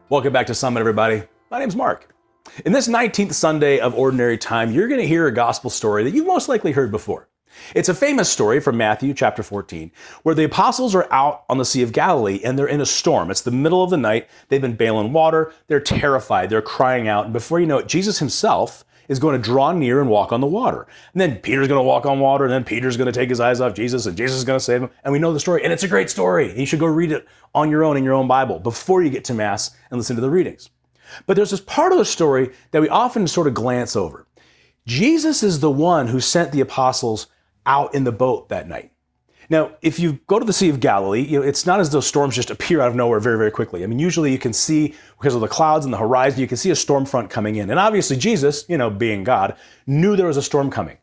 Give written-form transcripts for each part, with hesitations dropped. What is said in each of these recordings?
Welcome back to Summit, everybody. My name's Mark. In this 19th Sunday of Ordinary Time, you're going to hear a gospel story that you've most likely heard before. It's a famous story from Matthew chapter 14, where the apostles are out on the Sea of Galilee and they're in a storm. It's the middle of the night. They've been bailing water. They're terrified. They're crying out. And before you know it, Jesus himself is going to draw near and walk on the water. And then Peter's going to walk on water, and then Peter's going to take his eyes off Jesus, and Jesus is going to save him. And we know the story, and it's a great story. You should go read it on your own in your own Bible before you get to Mass and listen to the readings. But there's this part of the story that we often sort of glance over. Jesus is the one who sent the apostles out in the boat that night. Now, if you go to the Sea of Galilee, it's not as though storms just appear out of nowhere very, very quickly. I mean, usually you can see, because of the clouds and the horizon, you can see a storm front coming in. And obviously Jesus, being God, knew there was a storm coming.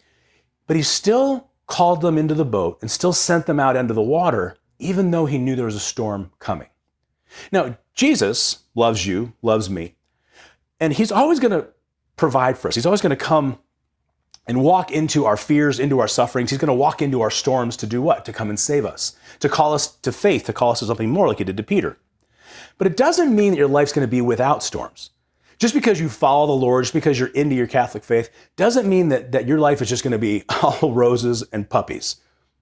But he still called them into the boat and still sent them out into the water, even though he knew there was a storm coming. Now, Jesus loves you, loves me, and he's always going to provide for us. He's always going to come and walk into our fears, into our sufferings. He's going to walk into our storms to do what? To come and save us, to call us to faith, to call us to something more like he did to Peter. But it doesn't mean that your life's going to be without storms. Just because you follow the Lord, just because you're into your Catholic faith, doesn't mean that your life is just going to be all roses and puppies.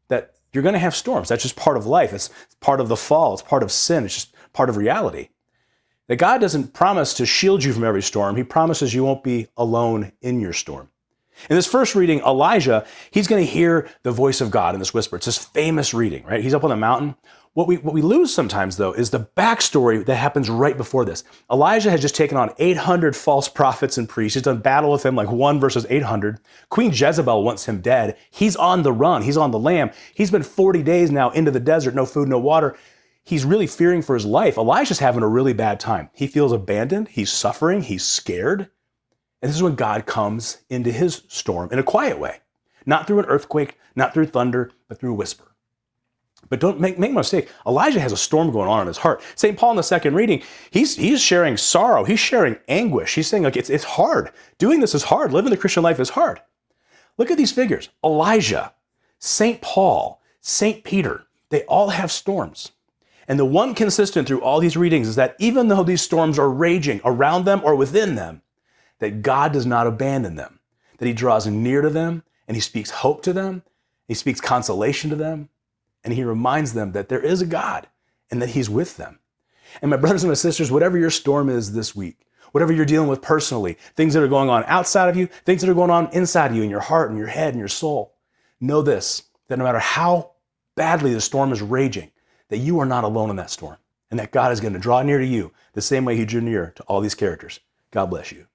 That you're going to have storms. That's just part of life. It's part of the fall. It's part of sin. It's just part of reality. That God doesn't promise to shield you from every storm. He promises you won't be alone in your storm. In this first reading, Elijah, he's going to hear the voice of God in this whisper. It's this famous reading, right? He's up on the mountain. What we lose sometimes, though, is the backstory that happens right before this. Elijah has just taken on 800 false prophets and priests. He's done battle with them like 1 versus 800. Queen Jezebel wants him dead. He's on the run. He's on the lam. He's been 40 days now into the desert, no food, no water. He's really fearing for his life. Elijah's having a really bad time. He feels abandoned. He's suffering. He's scared. And this is when God comes into his storm in a quiet way. Not through an earthquake, not through thunder, but through a whisper. But don't make no mistake, Elijah has a storm going on in his heart. St. Paul in the second reading, he's sharing sorrow. He's sharing anguish. He's saying, like, it's hard. Doing this is hard. Living the Christian life is hard. Look at these figures. Elijah, St. Paul, St. Peter, they all have storms. And the one consistent through all these readings is that even though these storms are raging around them or within them, that God does not abandon them, that he draws near to them, and he speaks hope to them, he speaks consolation to them, and he reminds them that there is a God and that he's with them. And my brothers and my sisters, whatever your storm is this week, whatever you're dealing with personally, things that are going on outside of you, things that are going on inside of you, in your heart and your head and your soul, know this, that no matter how badly the storm is raging, that you are not alone in that storm, and that God is going to draw near to you the same way he drew near to all these characters. God bless you.